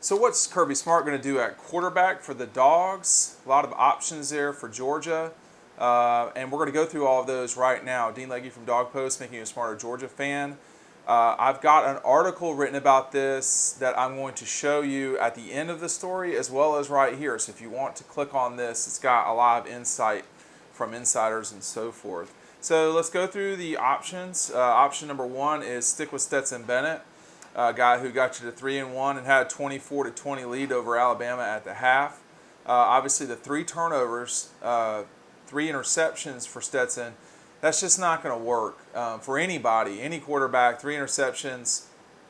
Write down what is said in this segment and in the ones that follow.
So what's Kirby Smart going to do at quarterback for the Dogs? A lot of options there for Georgia. And we're going to go through all of those right now. Dean Legge from Dog Post, Making You a Smarter Georgia Fan. I've got an article written about this that I'm going to show you at the end of the story as well as right here. So if you want to click on this, it's got a lot of insight from insiders and so forth. So let's go through the options. Option number one is stick with Stetson Bennett, a guy who got you to 3-1 and had a 24-20 lead over Alabama at the half. Obviously, the 3 turnovers, 3 interceptions for Stetson, that's just not going to work for anybody, any quarterback. 3 interceptions,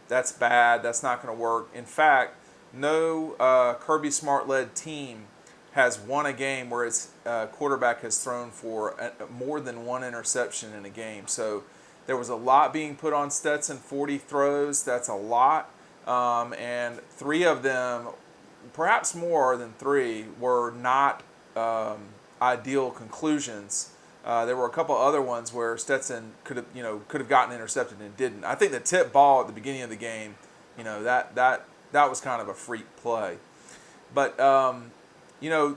that's bad. That's not going to work. In fact, no Kirby Smart-led team has won a game where its quarterback has thrown for more than 1 interception in a game. So there was a lot being put on Stetson, 40 throws, that's a lot. And 3 of them, perhaps more than 3, were not ideal conclusions. There were a couple other ones where Stetson could have gotten intercepted and didn't. I think the tip ball at the beginning of the game, that was kind of a freak play. But the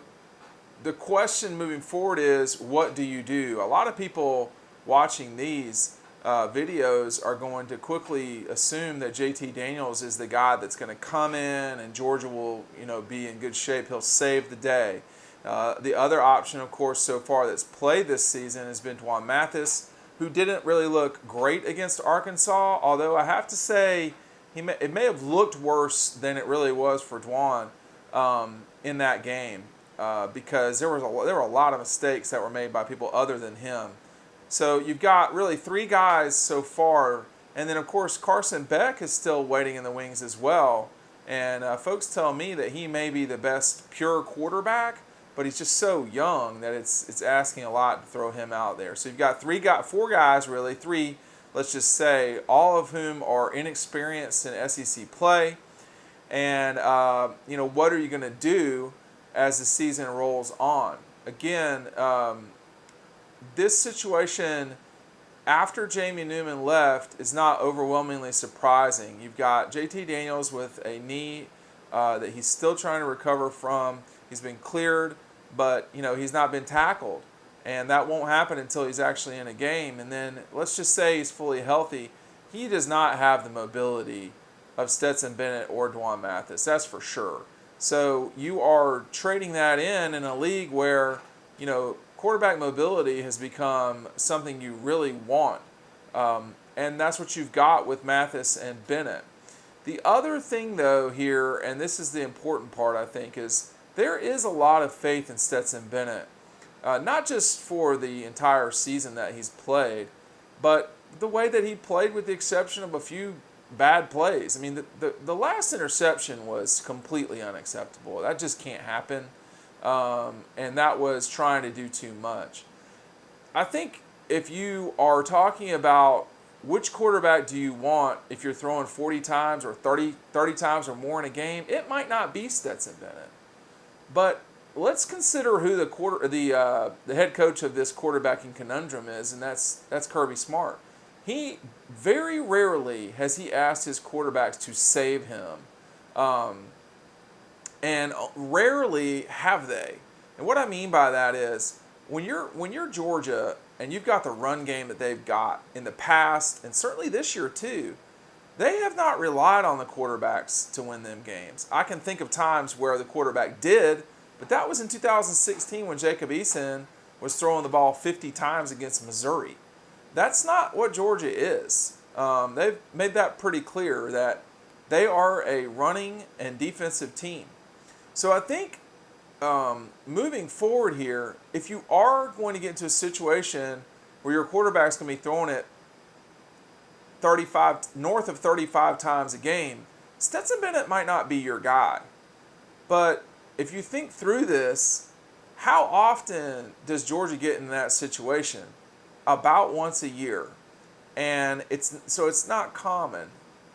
question moving forward is, what do you do? A lot of people watching these videos are going to quickly assume that JT Daniels is the guy that's going to come in and Georgia will be in good shape. He'll save the day. The other option, of course, so far that's played this season has been Dwan Mathis, who didn't really look great against Arkansas, although I have to say it may have looked worse than it really was for Dwan in that game because there were a lot of mistakes that were made by people other than him. So you've got really 3 guys so far, and then of course Carson Beck is still waiting in the wings as well. And folks tell me that he may be the best pure quarterback, but he's just so young that it's asking a lot to throw him out there. So you've got 4 guys really, 3, let's just say, all of whom are inexperienced in SEC play. And what are you going to do as the season rolls on? Again, this situation after Jamie Newman left is not overwhelmingly surprising. You've got JT Daniels with a knee that he's still trying to recover from. He's been cleared, but he's not been tackled, and that won't happen until he's actually in a game. And then let's just say he's fully healthy. He does not have the mobility of Stetson Bennett or Dwan Mathis, that's for sure. So you are trading that in a league where quarterback mobility has become something you really want, and that's what you've got with Mathis and Bennett. The other thing, though, here, and this is the important part, I think, is there is a lot of faith in Stetson Bennett, not just for the entire season that he's played, but the way that he played with the exception of a few bad plays. I mean, the last interception was completely unacceptable. That just can't happen. And that was trying to do too much. I think if you are talking about which quarterback do you want if you're throwing 40 times or 30 times or more in a game, it might not be Stetson Bennett. But let's consider who the head coach of this quarterbacking conundrum is, and that's Kirby Smart. He very rarely has he asked his quarterbacks to save him. And rarely have they. And what I mean by that is when you're Georgia and you've got the run game that they've got in the past and certainly this year too, they have not relied on the quarterbacks to win them games. I can think of times where the quarterback did, but that was in 2016 when Jacob Eason was throwing the ball 50 times against Missouri. That's not what Georgia is. They've made that pretty clear that they are a running and defensive team. So I think moving forward here, if you are going to get into a situation where your quarterback's going to be throwing it north of 35 times a game, Stetson Bennett might not be your guy. But if you think through this, how often does Georgia get in that situation? About once a year. And it's not common.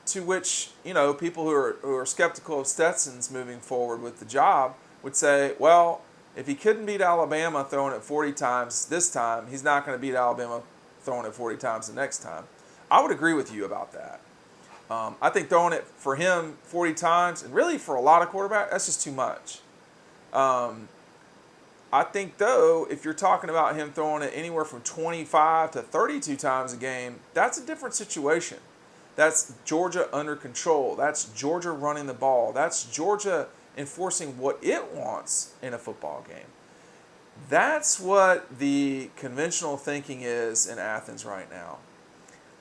To which, people who are skeptical of Stetson's moving forward with the job would say, well, if he couldn't beat Alabama throwing it 40 times this time, he's not going to beat Alabama throwing it 40 times the next time. I would agree with you about that. I think throwing it for him 40 times, and really for a lot of quarterbacks, that's just too much. I think, though, if you're talking about him throwing it anywhere from 25 to 32 times a game, that's a different situation. That's Georgia under control. That's Georgia running the ball. That's Georgia enforcing what it wants in a football game. That's what the conventional thinking is in Athens right now.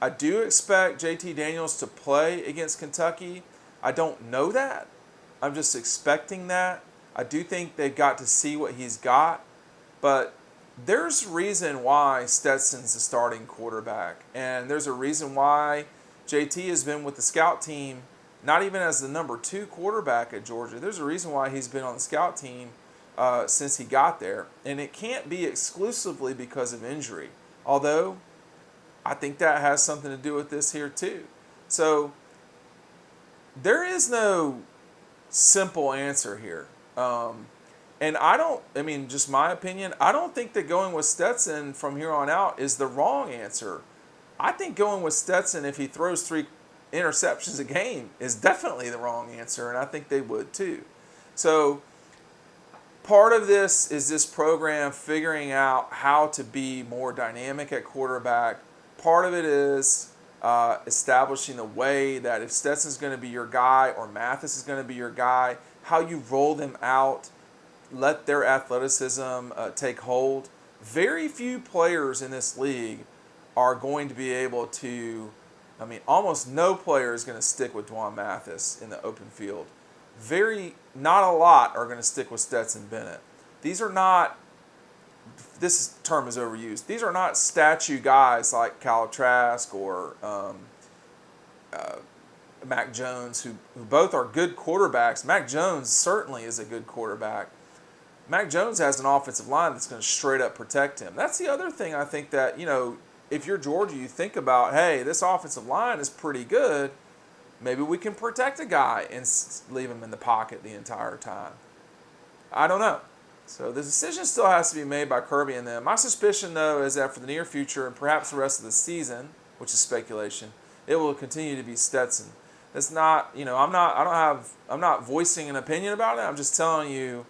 I do expect JT Daniels to play against Kentucky. I don't know that. I'm just expecting that. I do think they've got to see what he's got. But there's a reason why Stetson's the starting quarterback. And there's a reason why JT has been with the scout team, not even as the number 2 quarterback at Georgia. There's a reason why he's been on the scout team since he got there. And it can't be exclusively because of injury. Although, I think that has something to do with this here too. So, there is no simple answer here. And just my opinion, I don't think that going with Stetson from here on out is the wrong answer. I think going with Stetson, if he throws 3 interceptions a game, is definitely the wrong answer, and I think they would too. So part of this is this program figuring out how to be more dynamic at quarterback. Part of it is establishing the way that if Stetson's going to be your guy or Mathis is going to be your guy, how you roll them out, let their athleticism take hold. Very few players in this league are going to be able to, almost no player is going to stick with Dwan Mathis in the open field. Not a lot are going to stick with Stetson Bennett. These are not, this term is overused, these are not statue guys like Kyle Trask or Mac Jones, who both are good quarterbacks. Mac Jones certainly is a good quarterback. Mac Jones has an offensive line that's going to straight up protect him. That's the other thing I think that, if you're Georgia, you think about, hey, this offensive line is pretty good. Maybe we can protect a guy and leave him in the pocket the entire time. I don't know. So the decision still has to be made by Kirby and them. My suspicion, though, is that for the near future and perhaps the rest of the season, which is speculation, it will continue to be Stetson. It's not, I'm not voicing an opinion about it. I'm just telling you,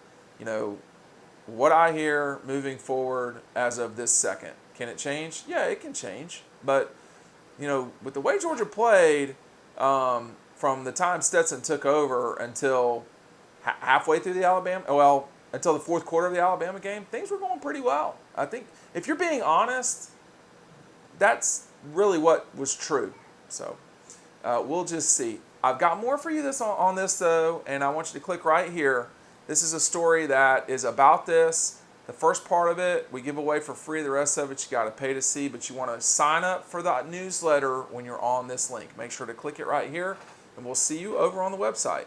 what I hear moving forward as of this second. Can it change? Yeah, it can change. But, with the way Georgia played from the time Stetson took over until halfway through until the fourth quarter of the Alabama game, things were going pretty well. I think if you're being honest, that's really what was true. So we'll just see. I've got more for you on this, though, and I want you to click right here. This is a story that is about this. The first part of it, we give away for free. The rest of it, you got to pay to see, but you want to sign up for that newsletter when you're on this link. Make sure to click it right here, and we'll see you over on the website.